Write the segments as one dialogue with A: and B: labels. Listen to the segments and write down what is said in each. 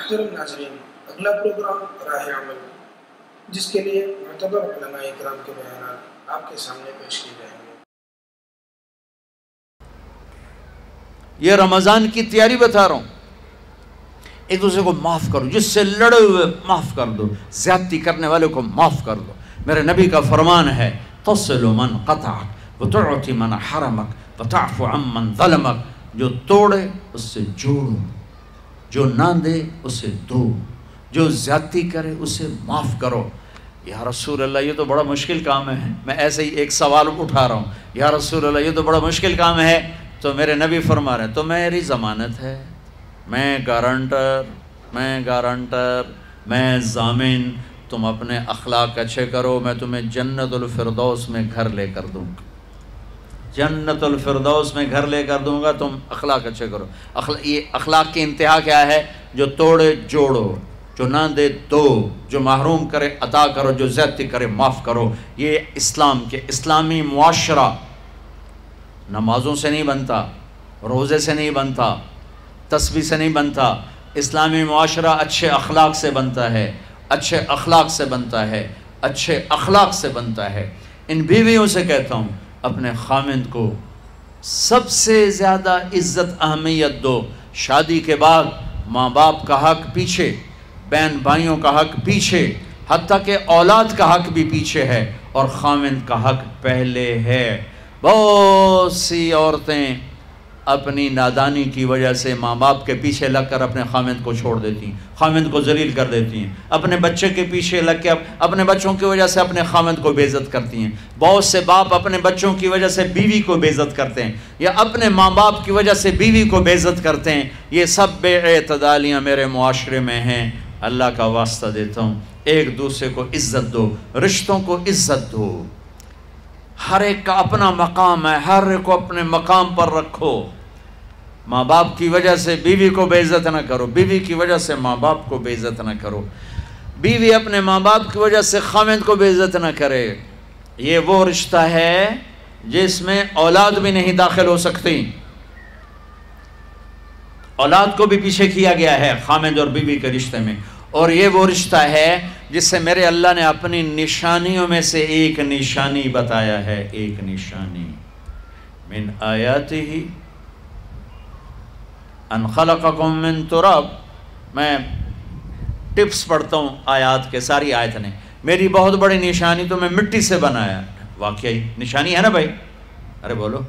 A: محترم ناظرین، اگلا پروگرام راہ عمل، جس کے لیے معتبر علماء اکرام کے بیانات آپ کے سامنے پیش کیے جائیں گے۔
B: یہ رمضان کی تیاری بتا رہا ہوں، ایک دوسرے کو معاف کرو، جس سے لڑے ہوئے معاف کر دو، زیادتی کرنے والے کو معاف کر دو۔ میرے نبی کا فرمان ہے تصل من قطعک وتعطی من حرمک وتعفو عن من ظلمک، جو توڑے اس سے جوڑو، جو نہ دے اسے دو، جو زیادتی کرے اسے معاف کرو۔ یا رسول اللہ یہ تو بڑا مشکل کام ہے، میں ایسے ہی ایک سوال اٹھا رہا ہوں، یا رسول اللہ یہ تو بڑا مشکل کام ہے، تو میرے نبی فرما رہے ہیں تو میری ضمانت ہے، میں گارنٹر، میں ضامن، تم اپنے اخلاق اچھے کرو، میں تمہیں جنت الفردوس میں گھر لے کر دوں گا، جنت الفردوس میں گھر لے کر دوں گا، تم اخلاق اچھے کرو۔ یہ اخلاق کی انتہا کیا ہے؟ جو توڑے جوڑو، جو نہ دے دو، جو محروم کرے عطا کرو، جو زیادتی کرے معاف کرو۔ یہ اسلامی معاشرہ نمازوں سے نہیں بنتا، روزے سے نہیں بنتا، تسبیح سے نہیں بنتا، اسلامی معاشرہ اچھے اخلاق سے بنتا ہے، اچھے اخلاق سے بنتا ہے، اچھے اخلاق سے بنتا ہے۔ ان بیویوں سے کہتا ہوں اپنے خامند کو سب سے زیادہ عزت اہمیت دو۔ شادی کے بعد ماں باپ کا حق پیچھے، بہن بھائیوں کا حق پیچھے، حتیٰ کہ اولاد کا حق بھی پیچھے ہے، اور خامند کا حق پہلے ہے۔ بہت سی عورتیں اپنی نادانی کی وجہ سے ماں باپ کے پیچھے لگ کر اپنے خامند کو چھوڑ دیتی ہیں، خامند کو ذلیل کر دیتی ہیں، اپنے بچے کے پیچھے لگ کے اپنے بچوں کی وجہ سے اپنے خامند کو بے عزت کرتی ہیں۔ بہت سے باپ اپنے بچوں کی وجہ سے بیوی کو بے عزت کرتے ہیں، یا اپنے ماں باپ کی وجہ سے بیوی کو بے عزت کرتے ہیں۔ یہ سب بے اعتدالیاں میرے معاشرے میں ہیں۔ اللہ کا واسطہ دیتا ہوں، ایک دوسرے کو عزت دو، رشتوں کو عزت دو۔ ہر ایک کا اپنا مقام ہے، ہر ایک کو اپنے مقام پر رکھو۔ ماں باپ کی وجہ سے بیوی کو بے عزت نہ کرو، بیوی کی وجہ سے ماں باپ کو بے عزت نہ کرو، بیوی اپنے ماں باپ کی وجہ سے خامند کو بے عزت نہ کرے۔ یہ وہ رشتہ ہے جس میں اولاد بھی نہیں داخل ہو سکتی، اولاد کو بھی پیچھے کیا گیا ہے خامند اور بیوی کے رشتے میں۔ اور یہ وہ رشتہ ہے جس سے میرے اللہ نے اپنی نشانیوں میں سے ایک نشانی بتایا ہے، ایک نشانی، من آیاتہ ان خلقکم من تراب۔ میں ٹپس پڑھتا ہوں آیات کے، ساری آیت نے۔ میری بہت بڑی نشانی تو میں مٹی سے بنایا، واقعی نشانی ہے نا بھائی؟ ارے بولو۔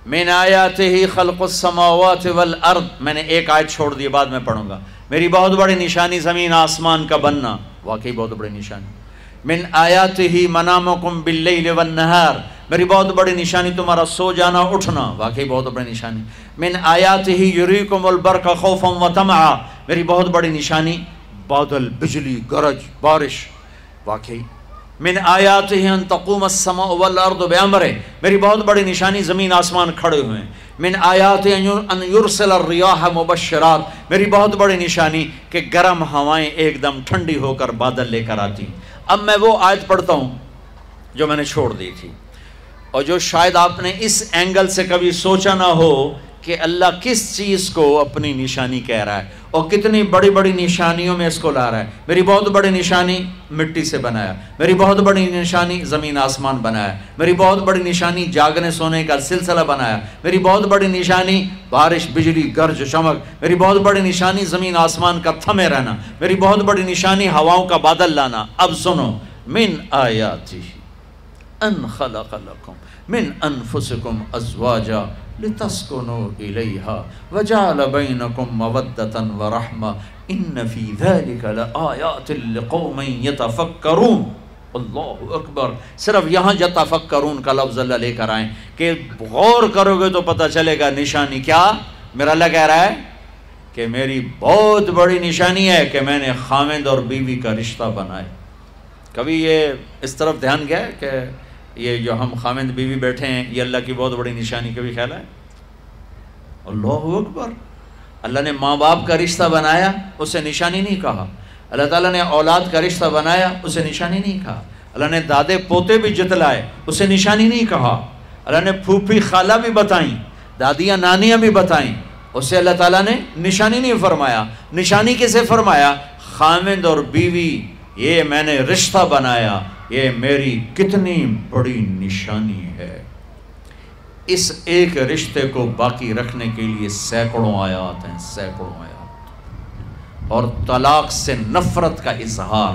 B: من آیاتہ خلق السماوات والارض، میں نے ایک آیت چھوڑ دی، بعد میں پڑھوں گا۔ میری بہت بڑی نشانی زمین آسمان کا بننا، واقعی بہت بڑی نشانی۔ من آیاتہ منامکم باللیل والنہار، میری بہت بڑی نشانی تمہارا سو جانا اٹھنا، واقعی بہت بڑی نشانی۔ من آیاتہ یریکم البرق خوفا وطمعا، میری بہت بڑی نشانی بادل، بجلی، گرج، بارش، واقعی۔ من آیاتہ ان تقوم السماء والارض بامرہ، میری بہت بڑی نشانی زمین آسمان کھڑے ہوئے ہیں۔ من آیاتہ ان یرسل الریاح مبشرات، میری بہت بڑی نشانی کہ گرم ہوائیں ایک دم ٹھنڈی ہو کر بادل لے کر آتی۔ اب میں وہ آیت پڑھتا ہوں جو میں نے چھوڑ دی تھی، اور جو شاید آپ نے اس اینگل سے کبھی سوچا نہ ہو کہ اللہ کس چیز کو اپنی نشانی کہہ رہا ہے، اور کتنی بڑی بڑی نشانیوں میں اس کو لا رہا ہے۔ میری بہت بڑی نشانی مٹی سے بنایا، میری بہت بڑی نشانی زمین آسمان بنایا، میری بہت بڑی نشانی جاگنے سونے کا سلسلہ بنایا، میری بہت بڑی نشانی بارش، بجلی، گرج، چمک، میری بہت بڑی نشانی زمین آسمان کا تھمے رہنا، میری بہت بڑی نشانی ہواؤں کا بادل لانا۔ اب سنو، من آیاتہ ان خلق لکم من انفسکم ازواجا لتسکنوا الیہا وجعل بینکم مودۃ ورحمہ ان فی ذلک لآیات لقوم یتفکرون۔ اللہ اکبر۔ صرف یہاں یتفکرون کا لفظ اللہ لے کر آئیں کہ غور کرو گے تو پتہ چلے گا نشانی کیا۔ میرا اللہ کہہ رہا ہے کہ میری بہت بڑی نشانی ہے کہ میں نے خامند اور بیوی کا رشتہ بنایا۔ کبھی یہ اس طرف دھیان گیا ہے کہ یہ جو ہم خامند بیوی بیٹھے ہیں یہ اللہ کی بہت بڑی نشانی، کبھی خیال ہے؟ اللہ اکبر۔ اللہ نے ماں باپ کا رشتہ بنایا، اسے نشانی نہیں کہا۔ اللہ تعالیٰ نے اولاد کا رشتہ بنایا، اسے نشانی نہیں کہا۔ اللہ نے دادے پوتے بھی جتلائے، اسے نشانی نہیں کہا۔ اللہ نے پھوپھی خالہ بھی بتائیں، دادیاں نانیاں بھی بتائیں، اسے اللہ تعالیٰ نے نشانی نہیں فرمایا. نشانی کسے فرمایا؟ خامند اور بیوی، یہ میں نے رشتہ بنایا، یہ میری کتنی بڑی نشانی ہے. اس ایک رشتے کو باقی رکھنے کے لیے سینکڑوں آیات ہیں، سینکڑوں آیات. اور طلاق سے نفرت کا اظہار.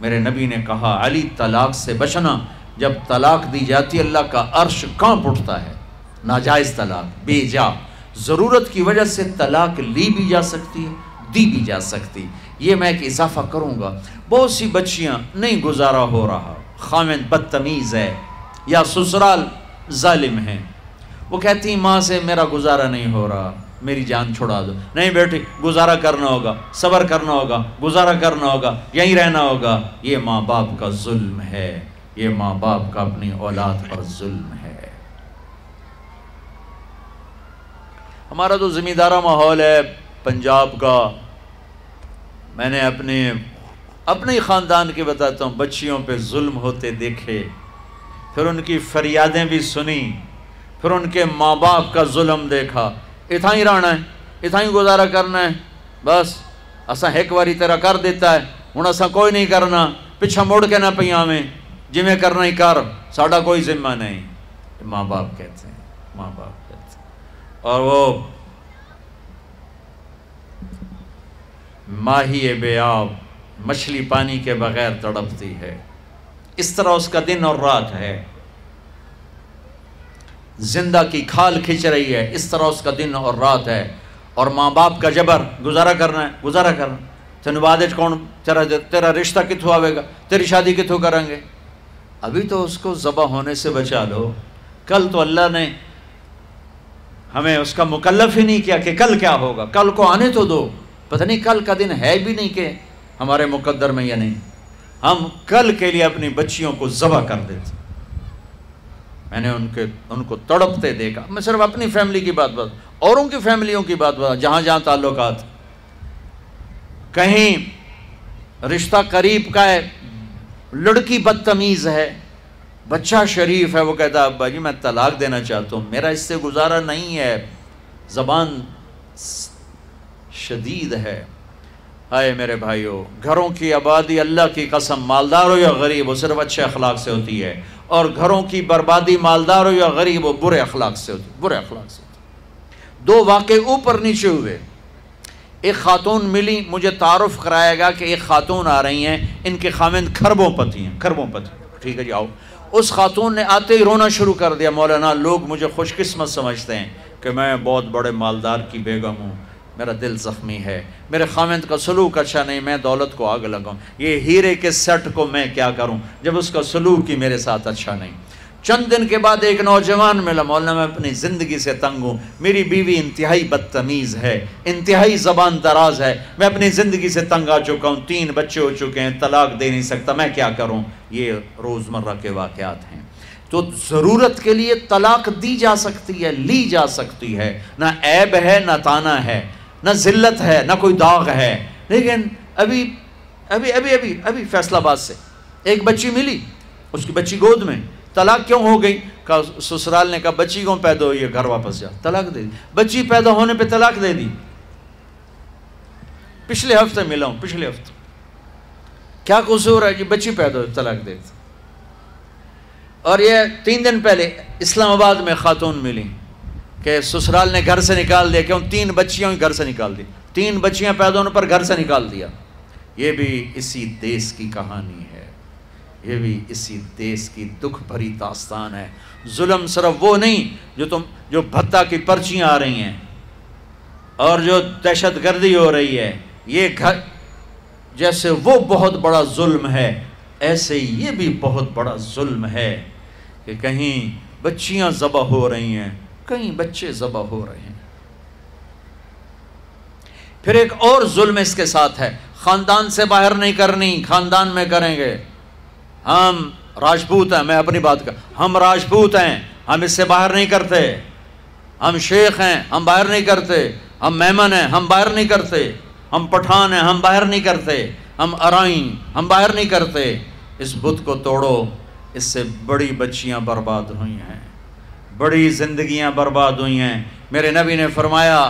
B: میرے نبی نے کہا علی طلاق سے بچنا. جب طلاق دی جاتی اللہ کا عرش کانپ اٹھتا ہے. ناجائز طلاق، بے جا، ضرورت کی وجہ سے طلاق لی بھی جا سکتی ہے، دی بھی جا سکتی. یہ میں ایک اضافہ کروں گا. بہت سی بچیاں نہیں گزارا ہو رہا، خامند بدتمیز ہے یا سسرال ظالم ہیں، وہ کہتی ہیں ماں سے میرا گزارا نہیں ہو رہا، میری جان چھڑا دو. نہیں بیٹی، گزارا کرنا ہوگا، صبر کرنا ہوگا، گزارا کرنا ہوگا، یہیں رہنا ہوگا. یہ ماں باپ کا ظلم ہے، یہ ماں باپ کا اپنی اولاد پر ظلم ہے. ہمارا تو زمیندارہ ماحول ہے پنجاب کا. میں نے اپنے خاندان کے بتاتا ہوں، بچیوں پہ ظلم ہوتے دیکھے، پھر ان کی فریادیں بھی سنی، پھر ان کے ماں باپ کا ظلم دیکھا. اتھا ہی رہنا ہے، اتھا ہی گزارا کرنا ہے، بس اساں ایک باری تیرا کر دیتا ہے، ہن اساں کوئی نہیں کرنا، پچھا مڑ کے نہ پیا میں، جی میں کرنا ہی کر، ساڈا کوئی ذمہ نہیں. ماں باپ کہتے ہیں، ماں باپ کہتے ہیں. اور وہ ماہی بے آب، مچھلی پانی کے بغیر تڑپتی ہے، اس طرح اس کا دن اور رات ہے. زندہ کی کھال کھچ رہی ہے، اس طرح اس کا دن اور رات ہے. اور ماں باپ کا جبر، گزارا کرنا ہے، گزارا کرنا. تینوں بعد کون تیرا رشتہ کتوں آئے گا، تیری شادی کتوں کریں گے. ابھی تو اس کو ذبح ہونے سے بچا لو. کل تو اللہ نے ہمیں اس کا مکلف ہی نہیں کیا کہ کل کیا ہوگا، کل کو آنے تو دو. پتہ نہیں کل کا دن ہے بھی نہیں کہ ہمارے مقدر میں یا نہیں. ہم کل کے لیے اپنی بچیوں کو ذبح کر دیتے. میں نے ان کو تڑپتے دیکھا. میں صرف اپنی فیملی کی بات اوروں کی فیملیوں کی بات جہاں جہاں تعلقات. کہیں رشتہ قریب کا ہے، لڑکی بدتمیز ہے، بچہ شریف ہے، وہ کہتا ہے ابا جی میں طلاق دینا چاہتا ہوں، میرا اس سے گزارا نہیں ہے، زبان شدید ہے. ہائے میرے بھائیو، گھروں کی آبادی اللہ کی قسم، مالدار ہو یا غریب ہو، صرف اچھے اخلاق سے ہوتی ہے. اور گھروں کی بربادی مالدار ہو یا غریب ہو، برے اخلاق سے ہوتی ہے، برے اخلاق سے ہوتی ہے. دو واقعے اوپر نیچے ہوئے. ایک خاتون ملی، مجھے تعارف کرایا گا کہ ایک خاتون آ رہی ہیں، ان کے خامند کھربوں پتی ہیں، کھربوں پتی. ٹھیک ہے جی آؤ. اس خاتون نے آتے ہی رونا شروع کر دیا. مولانا لوگ مجھے خوش قسمت سمجھتے ہیں کہ میں بہت بڑے مالدار کی بیگم ہوں، میرا دل زخمی ہے، میرے خامند کا سلوک اچھا نہیں، میں دولت کو آگ لگاؤں، یہ ہیرے کے سیٹ کو میں کیا کروں جب اس کا سلوک ہی میرے ساتھ اچھا نہیں. چند دن کے بعد ایک نوجوان ملا، مولانا میں اپنی زندگی سے تنگ ہوں، میری بیوی انتہائی بدتمیز ہے، انتہائی زبان دراز ہے، میں اپنی زندگی سے تنگ آ چکا ہوں، 3 بچے ہو چکے ہیں، طلاق دے نہیں سکتا، میں کیا کروں. یہ روزمرہ کے واقعات ہیں. تو ضرورت کے لیے طلاق دی جا سکتی ہے، لی جا سکتی ہے، نہ عیب ہے نہ تانا ہے، نہ ذلت ہے نہ کوئی داغ ہے. لیکن ابھی فیصل آباد سے ایک بچی ملی، اس کی بچی گود میں، طلاق کیوں ہو گئی؟ کہا سسرال نے کہا بچی کیوں پیدا ہوئی ہے، گھر واپس جا. طلاق دے دی. بچی پیدا ہونے پہ طلاق دے دی. پچھلے ہفتے ملا ہوں، پچھلے ہفتے. کیا قصور ہے جی، بچی پیدا ہوئی طلاق دے دی. اور یہ 3 دن پہلے اسلام آباد میں خاتون ملی کہ سسرال نے گھر سے نکال دیا، کیوں 3 بچیاں گھر سے نکال دی، 3 بچیاں پیدا ہونے پر گھر سے نکال دیا. یہ بھی اسی دیس کی کہانی ہے، یہ بھی اسی دیس کی دکھ بھری داستان ہے. ظلم صرف وہ نہیں جو بھتہ کی پرچیاں آ رہی ہیں اور جو دہشت گردی ہو رہی ہے، یہ گھر جیسے وہ بہت بڑا ظلم ہے، ایسے یہ بھی بہت بڑا ظلم ہے کہ کہیں بچیاں ذبح ہو رہی ہیں، کہیں بچے ذبح ہو رہے ہیں. پھر ایک اور ظلم اس کے ساتھ ہے، خاندان سے باہر نہیں کرنی، خاندان میں کریں گے. ہم راجپوت ہیں، میں اپنی بات کر، ہم راجپوت ہیں، ہم اس سے باہر نہیں کرتے. ہم شیخ ہیں، ہم باہر نہیں کرتے. ہم میمن ہیں، ہم باہر نہیں کرتے. ہم پٹھان ہیں، ہم باہر نہیں کرتے. ہم ارائیں، ہم باہر نہیں کرتے. اس بت کو توڑو، اس سے بڑی بچیاں برباد ہوئی ہیں، بڑی زندگیاں برباد ہوئی ہیں. میرے نبی نے فرمایا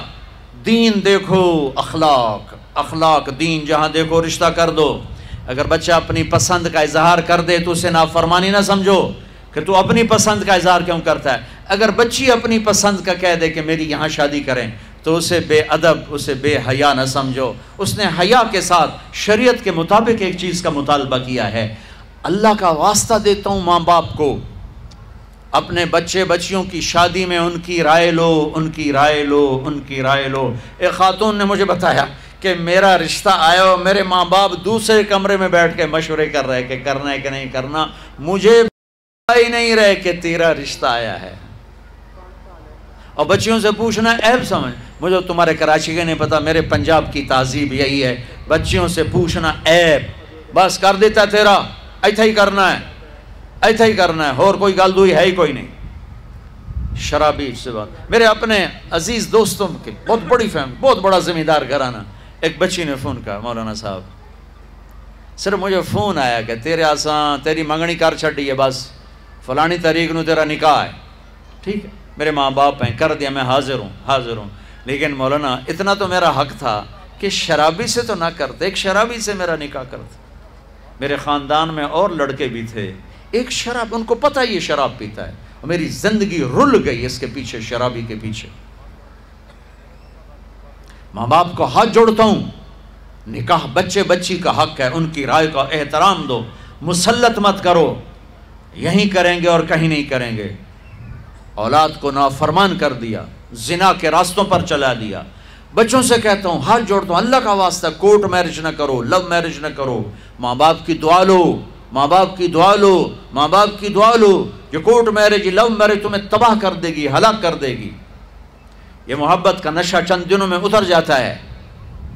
B: دین دیکھو، اخلاق، اخلاق دین جہاں دیکھو رشتہ کر دو۔ اگر بچہ اپنی پسند کا اظہار کر دے تو اسے نافرمانی نہ سمجھو کہ تو اپنی پسند کا اظہار کیوں کرتا ہے۔ اگر بچی اپنی پسند کا کہہ دے کہ میری یہاں شادی کریں تو اسے بے ادب، اسے بے حیا نہ سمجھو۔ اس نے حیا کے ساتھ شریعت کے مطابق ایک چیز کا مطالبہ کیا ہے۔ اللہ کا واسطہ دیتا ہوں ماں باپ کو، اپنے بچے بچیوں کی شادی میں ان کی رائے لو، ان کی رائے لو، ان کی رائے لو۔ ایک خاتون نے مجھے بتایا کہ میرا رشتہ آیا اور میرے ماں باپ دوسرے کمرے میں بیٹھ کے مشورے کر رہے کہ کرنا ہے کہ نہیں کرنا، مجھے ہی نہیں رہے کہ تیرا رشتہ آیا ہے۔ اور بچیوں سے پوچھنا عیب سمجھ، مجھے تمہارے کراچی کے نہیں پتا، میرے پنجاب کی تہذیب یہی ہے، بچیوں سے پوچھنا عیب، بس کر دیتا تیرا، ایتھا ہی کرنا ہے، ایتھا ہی کرنا ہے، اور کوئی گل دوئی ہے ہی کوئی نہیں۔ شرابی سے بات، میرے اپنے عزیز دوستوں کے بہت بڑی فیملی، بہت بڑا زمیندار گھرانہ، ایک بچی نے فون کہا، مولانا صاحب صرف مجھے فون آیا کہ تیرے آسان تیری منگنی کر چھڑی ہے، بس فلانی تاریخ نو تیرا نکاح ہے، ٹھیک ہے میرے ماں باپ ہیں، کر دیا، میں حاضر ہوں، لیکن مولانا اتنا تو میرا حق تھا کہ شرابی سے تو نہ کرتے، ایک شرابی سے میرا نکاح کرتے۔ میرے خاندان میں اور لڑکے بھی تھے، ایک شراب، ان کو پتہ یہ شراب پیتا ہے، اور میری زندگی رل گئی اس کے پیچھے، شرابی کے پیچھے۔ ماں باپ کو ہاتھ جوڑتا ہوں، نکاح بچے بچی کا حق ہے، ان کی رائے کا احترام دو، مسلط مت کرو، یہیں کریں گے اور کہیں نہیں کریں گے۔ اولاد کو نافرمان کر دیا، زنا کے راستوں پر چلا دیا۔ بچوں سے کہتا ہوں، ہاتھ جوڑتا ہوں، اللہ کا واسطہ کورٹ میرج نہ کرو، لو میرج نہ کرو، ماں باپ کی دعا لو، ماں باپ کی دعا لو، ماں باپ کی دعا لو۔ یہ کورٹ میرج، لو میرج تمہیں تباہ کر دے گی، ہلاک کر دے گی۔ یہ محبت کا نشہ چند دنوں میں اتر جاتا ہے،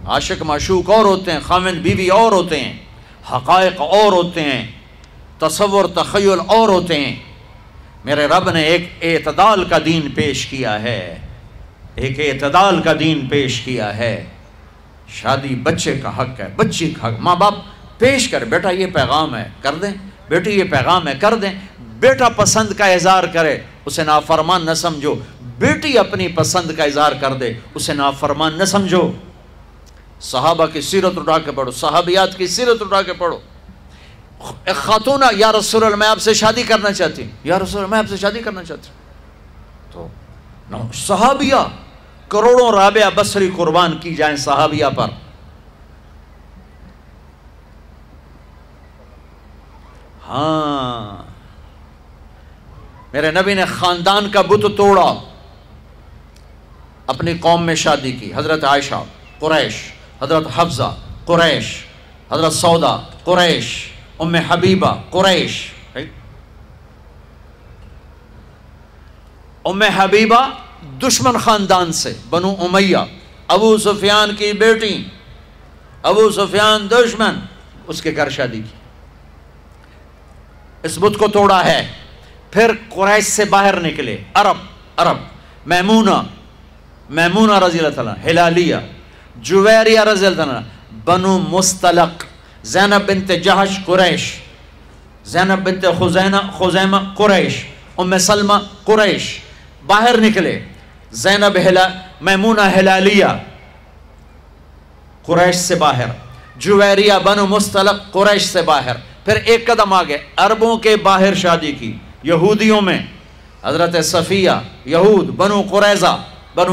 B: عاشق معشوق اور ہوتے ہیں، خاوند بیوی اور ہوتے ہیں، حقائق اور ہوتے ہیں، تصور تخیل اور ہوتے ہیں۔ میرے رب نے ایک اعتدال کا دین پیش کیا ہے، ایک اعتدال کا دین پیش کیا ہے۔ شادی بچے کا حق ہے، بچی کا حق، ماں باپ پیش کر، بیٹا یہ پیغام ہے کر دیں، بیٹی یہ پیغام ہے کر دیں۔ بیٹا پسند کا اظہار کرے، اسے نافرمان نہ سمجھو، بیٹی اپنی پسند کا اظہار کر دے، اسے نافرمان نہ سمجھو۔ صحابہ کی سیرت اٹھا کے پڑھو، صحابیات کی سیرت اٹھا کے پڑھو۔ ایک خاتون، یا رسول اللہ میں آپ سے شادی کرنا چاہتی ہوں، یا رسول اللہ میں آپ سے شادی کرنا چاہتی ہوں، تو صحابیہ کروڑوں رابعہ بصری قربان کی جائیں صحابیہ پر۔ ہاں میرے نبی نے خاندان کا بت توڑا، اپنی قوم میں شادی کی۔ حضرت عائشہ قریش، حضرت حفصہ قریش، حضرت سودا قریش، ام حبیبہ قریش۔ ام حبیبہ دشمن خاندان سے، بنو امیہ، ابو سفیان کی بیٹی، ابو سفیان دشمن، اس کے گھر شادی کی، اس بت کو توڑا ہے۔ پھر قریش سے باہر نکلے عرب، میمونہ رضی اللہ تعالیٰ، ہلالیہ، جویریہ رضی اللہ تعالیٰ، بنو مستلق، زینب بنت جہش قریش، زینب بنت خزیمہ قریش، ام سلمہ قریش، باہر نکلے۔ زینب میمونہ ہلالیہ قریش سے باہر، جویریہ بنو مستلق قریش سے باہر۔ پھر ایک قدم آگے عربوں کے باہر شادی کی، یہودیوں میں، حضرت صفیہ، یہود، بنو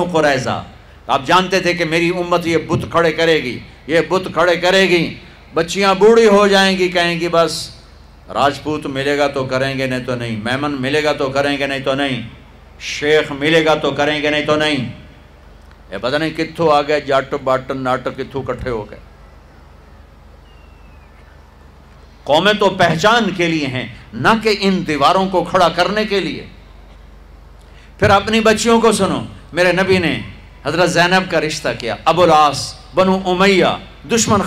B: قریظہ۔ آپ جانتے تھے کہ میری امت یہ بت کھڑے کرے گی، یہ بت کھڑے کرے گی، بچیاں بوڑھی ہو جائیں گی، کہیں گی بس راجپوت ملے گا تو کریں گے نہیں تو نہیں، میمن ملے گا تو کریں گے نہیں تو نہیں، شیخ ملے گا تو کریں گے نہیں تو نہیں۔ یہ پتہ نہیں کتھوں آ گئے جٹ بٹ نٹ، کتھوں کٹھے ہو گئے۔ قومیں تو پہچان کے لیے ہیں، نہ کہ ان دیواروں کو کھڑا کرنے کے لیے۔ پھر اپنی بچیوں کو سنو، میرے نبی نے حضرت زینب کا رشتہ کیا، ابو العاص بنو امیہ، دشمن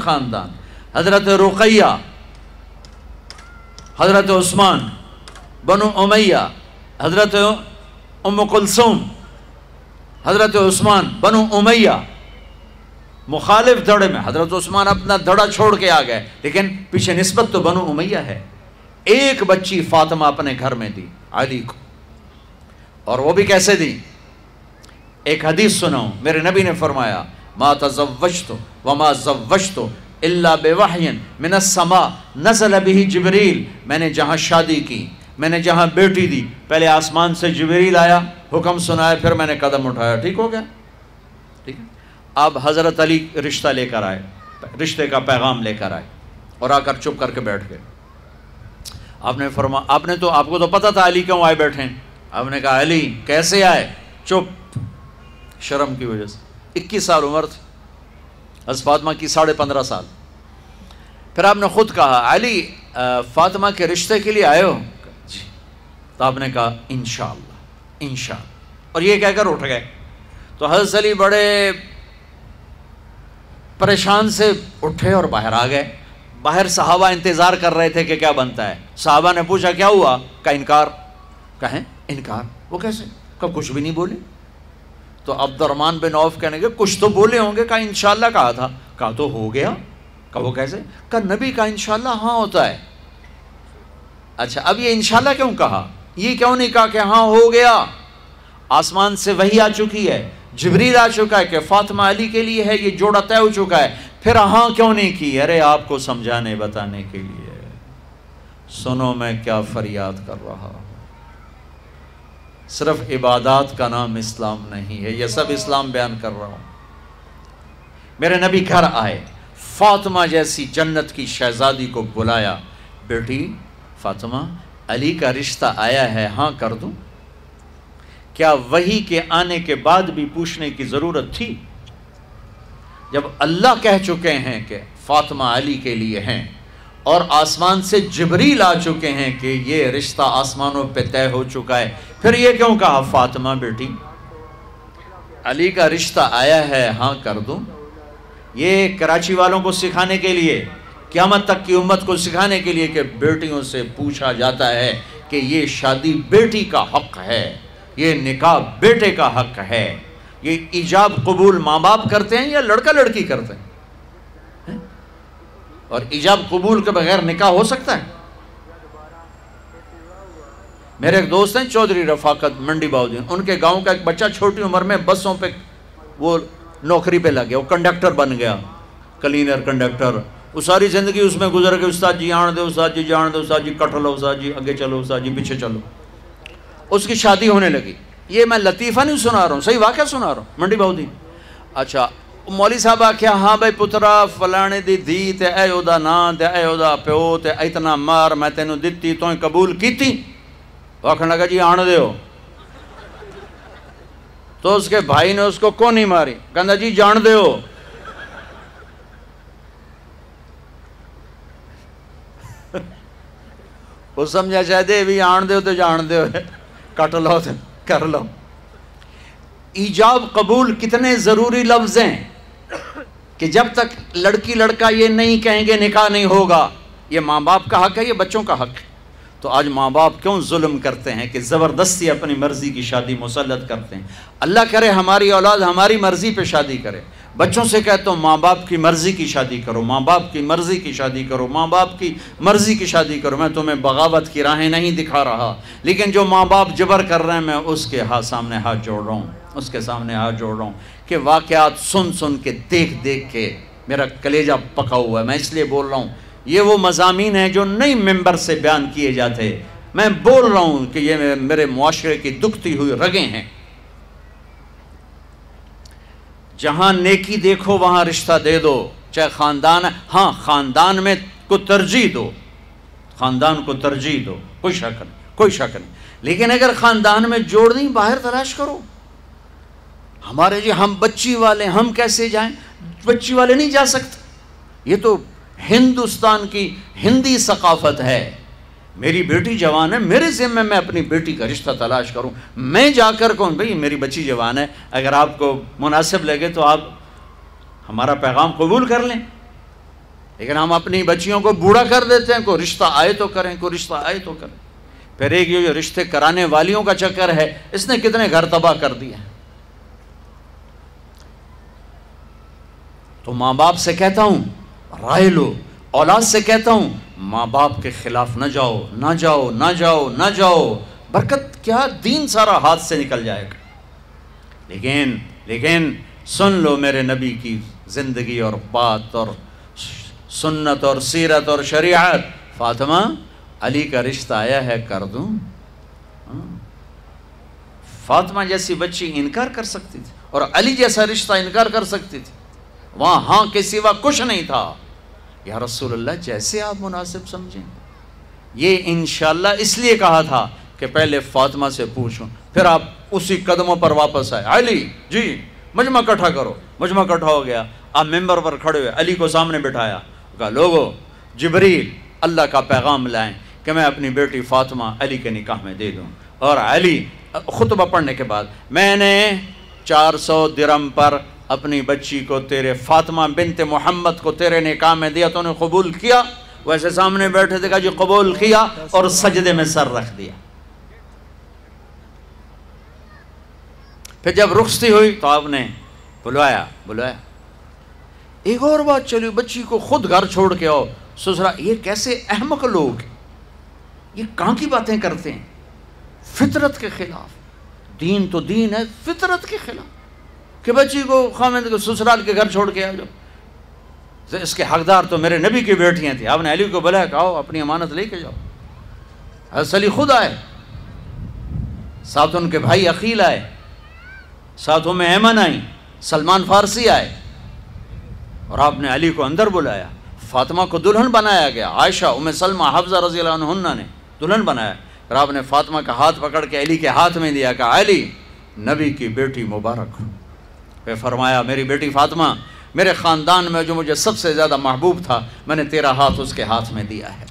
B: خاندان، حضرت رقیہ، حضرت عثمان بنو امیہ، حضرت ام کلثوم، حضرت عثمان بنو امیہ، مخالف دھڑے میں۔ حضرت عثمان اپنا دھڑا چھوڑ کے آ گئے، لیکن پیچھے نسبت تو بنو امیہ ہے۔ ایک بچی فاطمہ اپنے گھر میں دی علی کو، اور وہ بھی کیسے دی؟ ایک حدیث سناؤں. میرے نبی نے فرمایا ما تزوجت وما زوجت الا بوحی من السماء نزل به جبریل. میں نے جہاں شادی کی، میں نے جہاں بیٹی دی، پہلے آسمان سے جبریل آیا، حکم سنایا، پھر میں نے قدم اٹھایا. ٹھیک ہو گیا؟ ٹھیک ہے. اب حضرت علی رشتہ لے کر آئے، رشتے کا پیغام لے کر آئے اور آ کر چپ کر کے بیٹھ گئے. آپ نے فرمایا، آپ کو تو پتہ تھا علی کیوں آئے بیٹھے ہیں. آپ نے کہا علی کیسے آئے؟ چپ، شرم کی وجہ سے. 21 سال عمر تھی حضرت فاطمہ کی، 15.5 سال. پھر آپ نے خود کہا علی فاطمہ کے رشتے کے لیے آئے ہو؟ جی. تو آپ نے کہا انشاءاللہ انشاءاللہ، اور یہ کہہ کر اٹھ گئے. تو حضرت علی بڑے پریشان سے اٹھے اور باہر آ گئے. باہر صحابہ انتظار کر رہے تھے کہ کیا بنتا ہے. صحابہ نے پوچھا کیا ہوا؟ کہا انکار. کہیں انکار؟ وہ کیسے؟ کہا کچھ بھی نہیں بولے. تو عبد الرحمن بن عوف کہنے کے کچھ تو بولے ہوں گے. کہا انشاءاللہ کہا تھا. کہا تو ہو گیا. کہا وہ کیسے؟ کہا نبی کا انشاءاللہ ہاں ہوتا ہے. اچھا اب یہ انشاءاللہ کیوں کہا؟ یہ کیوں نہیں کہا کہ ہاں ہو گیا؟ آسمان سے وحی آ چکی ہے، جبریل آ چکا ہے کہ فاطمہ علی کے لیے ہے، یہ جوڑا طے ہو چکا ہے. پھر ہاں کیوں نہیں کی؟ ارے آپ کو سمجھانے بتانے کے لیے. سنو میں کیا فریاد کر رہا ہوں. صرف عبادات کا نام اسلام نہیں ہے. یہ سب اسلام بیان کر رہا ہوں. میرے نبی گھر آئے، فاطمہ جیسی جنت کی شہزادی کو بلایا. بیٹی فاطمہ، علی کا رشتہ آیا ہے، ہاں کر دوں؟ کیا وحی کے آنے کے بعد بھی پوچھنے کی ضرورت تھی؟ جب اللہ کہہ چکے ہیں کہ فاطمہ علی کے لیے ہیں اور آسمان سے جبریل آ چکے ہیں کہ یہ رشتہ آسمانوں پہ طے ہو چکا ہے، پھر یہ کیوں کہا فاطمہ بیٹی علی کا رشتہ آیا ہے، ہاں کر دوں؟ یہ کراچی والوں کو سکھانے کے لیے، قیامت تک کی امت کو سکھانے کے لیے کہ بیٹیوں سے پوچھا جاتا ہے کہ یہ شادی بیٹی کا حق ہے، یہ نکاح بیٹے کا حق ہے. یہ ایجاب قبول ماں باپ کرتے ہیں یا لڑکا لڑکی کرتے ہیں؟ اور ایجاب قبول کے بغیر نکاح ہو سکتا ہے؟ میرے ایک دوست ہیں چودھری رفاقت منڈی باؤدین، ان کے گاؤں کا ایک بچہ چھوٹی عمر میں بسوں پہ وہ نوکری پہ لگ گیا، وہ کنڈکٹر بن گیا، کلینر کنڈکٹر. وہ ساری زندگی اس میں گزر گئی. استاد جی جان دے، استاد جی جان دے، استاد جی کٹ لو، استاد جی آگے چلو، استاد جی پیچھے چلو. اس کی شادی ہونے لگی. یہ میں لطیفہ نہیں سنا رہا ہوں، صحیح واقعہ سنا رہا ہوں. منڈی باؤدین. اچھا مولوی صاحب آخیا ہاں بھائی پترا فلانے دی دھی تے اے او دا نام تے اے او دا پیو تے اتنا مار میں تینوں دتی تو قبول کیتی؟ وہ آخر لگا جی آن دیو. تو اس کے بھائی نے اس کو کون نہیں ماری، کہندا جی جان دیو. وہ سمجھا شاید یہ بھی آن دیو تو جان دیو، کٹ لو تو کر لو. ایجاب قبول کتنے ضروری لفظ ہیں کہ جب تک لڑکی لڑکا یہ نہیں کہیں گے نکاح نہیں ہوگا. یہ ماں باپ کا حق ہے، یہ بچوں کا حق ہے. تو آج ماں باپ کیوں ظلم کرتے ہیں کہ زبردستی اپنی مرضی کی شادی مسلط کرتے ہیں؟ اللہ کرے ہماری اولاد ہماری مرضی پہ شادی کرے. بچوں سے کہتا ہوں ماں باپ کی مرضی کی شادی کرو، ماں باپ کی مرضی کی شادی کرو، ماں باپ کی مرضی کی شادی کرو. میں تمہیں بغاوت کی راہیں نہیں دکھا رہا، لیکن جو ماں باپ جبر کر رہے ہیں میں اس کے سامنے ہاتھ جوڑ رہا ہوں، اس کے سامنے ہاتھ جوڑ رہا ہوں کہ واقعات سن سن کے دیکھ دیکھ کے میرا کلیجہ پکا ہوا ہے. میں اس لیے بول رہا ہوں یہ وہ مضامین ہیں جو نئی ممبر سے بیان کیے جاتے. میں بول رہا ہوں کہ یہ میرے معاشرے کی دکھتی ہوئی رگیں ہیں. جہاں نیکی دیکھو وہاں رشتہ دے دو، چاہے خاندان ہے. ہاں خاندان میں کو ترجیح دو، خاندان کو ترجیح دو، کوئی شک نہیں، کوئی شک نہیں. لیکن اگر خاندان میں جوڑ نہیں باہر تلاش کرو. ہمارے جی ہم بچی والے، ہم کیسے جائیں؟ بچی والے نہیں جا سکتے. یہ تو ہندوستان کی ہندی ثقافت ہے. میری بیٹی جوان ہے، میرے ذمہ میں اپنی بیٹی کا رشتہ تلاش کروں. میں جا کر کہوں بھئی میری بچی جوان ہے، اگر آپ کو مناسب لگے تو آپ ہمارا پیغام قبول کر لیں. لیکن ہم اپنی بچیوں کو بوڑھا کر دیتے ہیں، کوئی رشتہ آئے تو کریں، کوئی رشتہ آئے تو کریں. پھر ایک یہ رشتے کرانے والیوں کا چکر ہے، اس نے کتنے گھر تباہ کر دیے. تو ماں باپ سے کہتا ہوں رائے لو، اولاد سے کہتا ہوں ماں باپ کے خلاف نہ جاؤ، نہ جاؤ، نہ جاؤ، نہ جاؤ. برکت کیا، دین سارا ہاتھ سے نکل جائے گا. لیکن سن لو میرے نبی کی زندگی اور بات اور سنت اور سیرت اور شریعت. فاطمہ علی کا رشتہ آیا ہے کر دوں. فاطمہ جیسی بچی انکار کر سکتی تھی اور علی جیسا رشتہ انکار کر سکتی تھی. وہاں ہاں کے سوا کچھ نہیں تھا. یا رسول اللہ جیسے آپ مناسب سمجھیں. یہ انشاءاللہ اس لیے کہا تھا کہ پہلے فاطمہ سے پوچھوں, پھر آپ اسی قدموں پر واپس آئے. علی جی مجمع اکٹھا کرو. مجمع اکٹھا ہو گیا. آپ ممبر پر کھڑے ہوئے, علی کو سامنے بٹھایا, کہا لوگو جبریل اللہ کا پیغام لائیں کہ میں اپنی بیٹی فاطمہ علی کے نکاح میں دے دوں. اور علی خطبہ پڑھنے کے بعد, میں نے 400 درہم پر اپنی بچی کو تیرے فاطمہ بنت محمد کو تیرے نکاح میں دیا, تو نے قبول کیا؟ ویسے سامنے بیٹھے تھے, کہا جی قبول کیا, اور سجدے میں سر رکھ دیا. پھر جب رخصتی ہوئی تو آپ نے بلوایا. ایک اور بات چلی, بچی کو خود گھر چھوڑ کے آؤ سسرا. یہ کیسے احمق لوگ, یہ کہاں کی باتیں کرتے ہیں؟ فطرت کے خلاف. دین تو دین ہے, فطرت کے خلاف کہ بچی کو خامد کو سسرال کے گھر چھوڑ کے آ جاؤ. اس کے حقدار تو میرے نبی کی بیٹیاں تھیں. آپ نے علی کو بلایا, کہا اپنی امانت لے کے جاؤ. حضرت علی خود آئے, ساتھ ان کے بھائی عقیل آئے, ساتھ میں ایمن آئی, سلمان فارسی آئے, اور آپ نے علی کو اندر بلایا. فاطمہ کو دلہن بنایا گیا. عائشہ, ام سلمہ, حفظہ رضی اللہ عنہن نے دلہن بنایا. پھر آپ نے فاطمہ کا ہاتھ پکڑ کے علی کے ہاتھ میں دیا, کہا علی نبی کی بیٹی مبارک ہو. پھر فرمایا میری بیٹی فاطمہ, میرے خاندان میں جو مجھے سب سے زیادہ محبوب تھا, میں نے تیرا ہاتھ اس کے ہاتھ میں دیا ہے.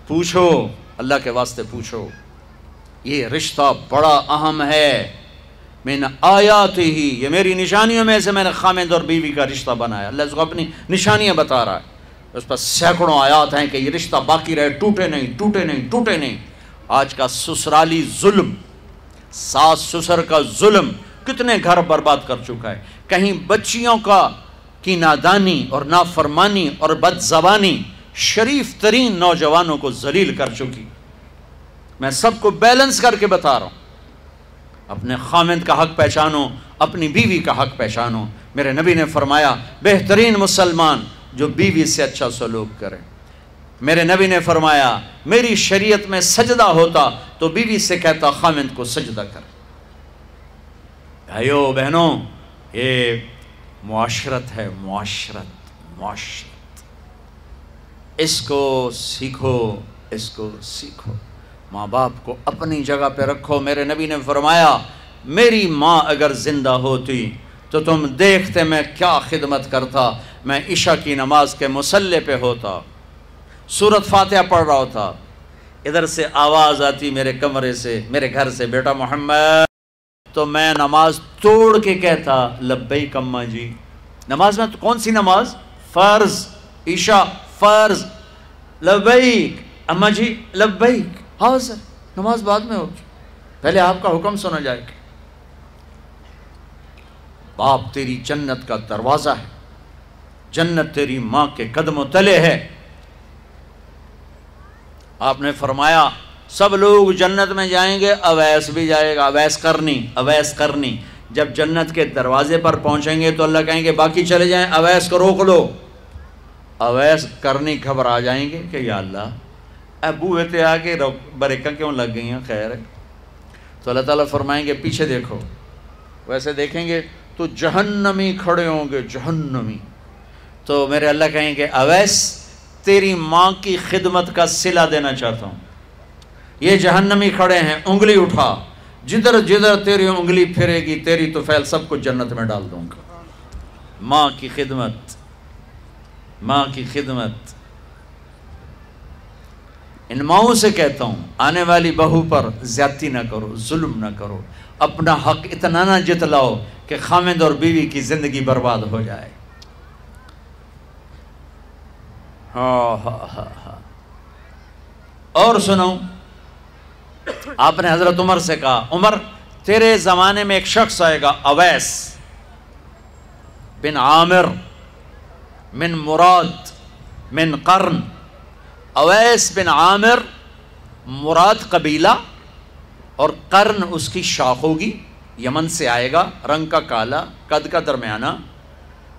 B: پوچھو اللہ کے واسطے پوچھو. یہ رشتہ بڑا اہم ہے. من آیاتہ, یہ میری نشانیوں میں سے میں نے خامد اور بیوی کا رشتہ بنایا. اللہ اس کو اپنی نشانیاں بتا رہا ہے. اس پر سینکڑوں آیات ہیں کہ یہ رشتہ باقی رہے, ٹوٹے نہیں. آج کا سسرالی ظلم, ساس سسر کا ظلم کتنے گھر برباد کر چکا ہے. کہیں بچیوں کی نادانی اور نافرمانی اور بد زبانی شریف ترین نوجوانوں کو ذلیل کر چکی. میں سب کو بیلنس کر کے بتا رہا ہوں. اپنے خامند کا حق پہچانو, اپنی بیوی کا حق پہچانو. میرے نبی نے فرمایا بہترین مسلمان جو بیوی سے اچھا سلوک کرے. میرے نبی نے فرمایا میری شریعت میں سجدہ ہوتا تو بیوی سے کہتا خامند کو سجدہ کر. بھائیو بہنوں, یہ معاشرت ہے, معاشرت. اس کو سیکھو. ماں باپ کو اپنی جگہ پہ رکھو. میرے نبی نے فرمایا میری ماں اگر زندہ ہوتی تو تم دیکھتے میں کیا خدمت کرتا. میں عشاء کی نماز کے مصلی پہ ہوتا, سورۃ فاتحہ پڑھ رہا ہوتا, ادھر سے آواز آتی میرے کمرے سے, میرے گھر سے, بیٹا محمد, تو میں نماز توڑ کے کہتا لبیک اماں جی. نماز میں کون سی نماز؟ فرض, عشاء فرض. لبیک اماں جی, لبیک, حاضر. نماز بعد میں ہوگی, پہلے آپ کا حکم سنا جائے گا. باپ تیری جنت کا دروازہ ہے, جنت تیری ماں کے قدموں تلے ہے. آپ نے فرمایا سب لوگ جنت میں جائیں گے, اویس بھی جائے گا. اویس کرنی. جب جنت کے دروازے پر پہنچیں گے تو اللہ کہیں گے باقی چلے جائیں, اویس کو روک لو. اویس کرنی گھبرا جائیں گے کہ یا اللہ ابو تے آ کے بریکاں کیوں لگ گئی ہیں, خیر ہے. تو اللہ تعالیٰ فرمائیں گے پیچھے دیکھو. ویسے دیکھیں گے تو جہنمی کھڑے ہوں گے, جہنمی. تو میرے اللہ کہیں گے اویس تیری ماں کی خدمت کا صلہ دینا چاہتا ہوں. یہ جہنمی کھڑے ہیں, انگلی اٹھا, جدھر جدھر تیری انگلی پھرے گی تیری تو فیل سب کو جنت میں ڈال دوں گا. ماں کی خدمت, ماں کی خدمت. ان ماؤں سے کہتا ہوں آنے والی بہو پر زیادتی نہ کرو, ظلم نہ کرو. اپنا حق اتنا نہ جتلاؤ کہ خامد اور بیوی کی زندگی برباد ہو جائے. اور سنو, آپ نے حضرت عمر سے کہا عمر تیرے زمانے میں ایک شخص آئے گا اویس بن عامر من مراد من قرن. اویس بن عامر مراد قبیلہ اور قرن اس کی شاخ ہوگی، یمن سے آئے گا، رنگ کا کالا، قد کا درمیانہ،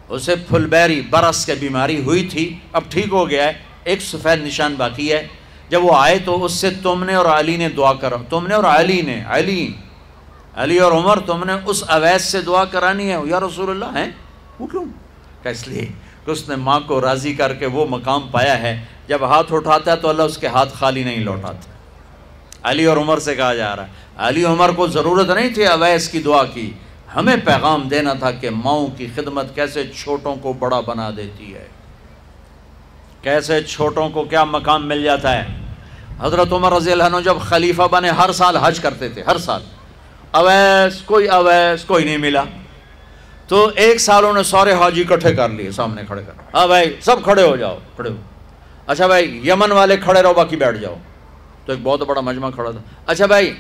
B: اسے پھلبیری برس کے بیماری ہوئی تھی، اب ٹھیک ہو گیا ہے، ایک سفید نشان باقی ہے۔ جب وہ آئے تو اس سے تم نے اور علی نے دعا کرا، تم نے اور علی اور عمر، تم نے اس اویس سے دعا کرانی ہے۔ یا رسول اللہ ہیں وہ کیوں؟ کہ اس لیے کہ اس نے ماں کو راضی کر کے وہ مقام پایا ہے، جب ہاتھ اٹھاتا ہے تو اللہ اس کے ہاتھ خالی نہیں لوٹاتا۔ علی اور عمر سے کہا جا رہا ہے، علی عمر کو ضرورت نہیں تھی اویس کی دعا کی، ہمیں پیغام دینا تھا کہ ماؤں کی خدمت کیسے چھوٹوں کو بڑا بنا دیتی ہے، کیسے چھوٹوں کو کیا مقام مل جاتا ہے۔ حضرت عمر رضی اللہ عنہ جب خلیفہ بنے ہر سال حج کرتے تھے، ہر سال اویس کوئی نہیں ملا، تو ایک سال انہوں نے سارے حاجی اکٹھے کر لیے، سامنے کھڑے کر، ہاں بھائی سب کھڑے ہو جاؤ، کھڑے ہو، اچھا بھائی یمن والے کھڑے رہو باقی بیٹھ جاؤ، تو ایک بہت بڑا مجمع کھڑا تھا، اچھا بھائی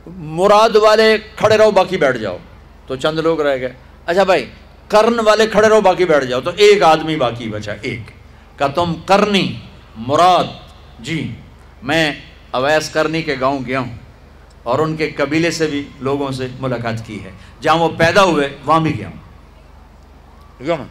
B: مراد والے کھڑے رہو باقی بیٹھ جاؤ، تو چند لوگ رہ گئے، اچھا بھائی کرن والے کھڑے رہو باقی بیٹھ جاؤ، تو ایک آدمی باقی بچا، ایک کہ تم کرنی مراد جی میں اویس کرنی کے گاؤں گیا ہوں اور ان کے قبیلے سے بھی لوگوں سے ملاقات کی ہے، جہاں وہ پیدا ہوئے وہاں بھی گیا ہوں۔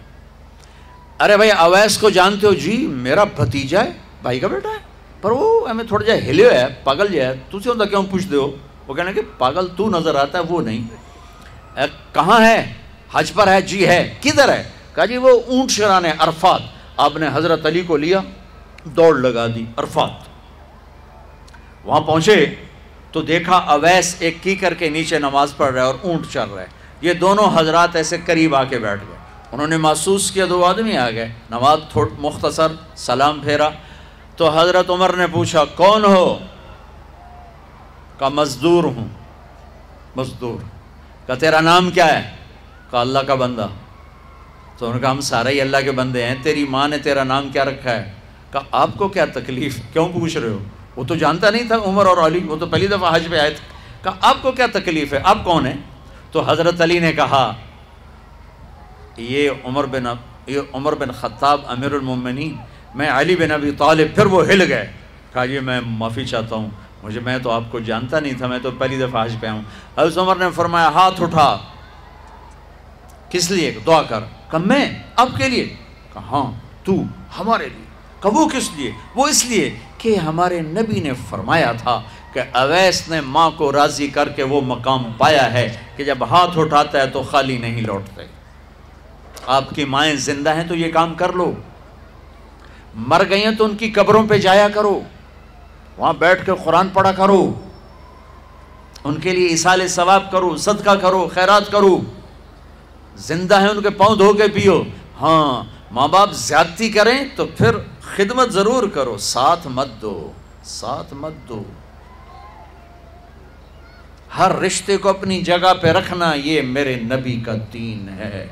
B: ارے بھائی اویس کو جانتے ہو؟ جی میرا بھتیجا ہے، بھائی کا بیٹا ہے، پر وہ ہمیں تھوڑا جا ہلے ہے، پاگل جا ہے، تجھے ہوتا کیوں پوچھتے ہو؟ وہ کہنا کہ پاگل تو نظر آتا ہے، وہ نہیں۔ کہاں ہے؟ حج پر ہے؟ جی ہے۔ کدھر ہے؟ کہا جی وہ اونٹ شرانے عرفات۔ آپ نے حضرت علی کو لیا، دوڑ لگا دی عرفات، وہاں پہنچے تو دیکھا اویس ایک کیکر کے نیچے نماز پڑھ رہا ہے اور اونٹ چل رہا ہے، یہ دونوں حضرات ایسے قریب آ کے بیٹھ گئے، انہوں نے محسوس کیا دو آدمی آ گئے، نماز مختصر سلام پھیرا، تو حضرت عمر نے پوچھا کون ہو؟ کہا مزدور ہوں۔ مزدور؟ کہا تیرا نام کیا ہے؟ کہا اللہ کا بندہ۔ تو انہوں نے کہا ہم سارے ہی اللہ کے بندے ہیں، تیری ماں نے تیرا نام کیا رکھا ہے؟ کہا آپ کو کیا تکلیف، کیوں پوچھ رہے ہو؟ وہ تو جانتا نہیں تھا عمر اور علی، وہ تو پہلی دفعہ حج پہ آئے تھے۔ کہا آپ کو کیا تکلیف ہے، آپ کون ہیں؟ تو حضرت علی نے کہا یہ عمر بن خطاب امیر المومنین، میں علی بن ابی طالب۔ پھر وہ ہل گئے، کہا یہ میں معافی چاہتا ہوں، میں تو آپ کو جانتا نہیں تھا، میں تو پہلی دفعہ حج پہ آؤں۔ حضرت عمر نے فرمایا ہاتھ اٹھا، کس لیے؟ دعا کر۔ کہا میں آپ کے لیے؟ کہا ہاں تو ہمارے لیے۔ کہا وہ کس لیے؟ وہ اس لیے کہ ہمارے نبی نے فرمایا تھا کہ اویس نے ماں کو راضی کر کے وہ مقام پایا ہے کہ جب ہاتھ اٹھاتا ہے تو خالی نہیں لوٹتے۔ آپ کی مائیں زندہ ہیں تو یہ کام کر لو، مر گئی ہیں تو ان کی قبروں پہ جایا کرو، وہاں بیٹھ کے قرآن پڑھا کرو، ان کے لیے ایصال ثواب کرو، صدقہ کرو، خیرات کرو، زندہ ہیں ان کے پاؤں دھو کے پیو۔ ہاں ماں باپ زیادتی کریں تو پھر خدمت ضرور کرو، ساتھ مت دو۔ ہر رشتے کو اپنی جگہ پہ رکھنا، یہ میرے نبی کا دین ہے۔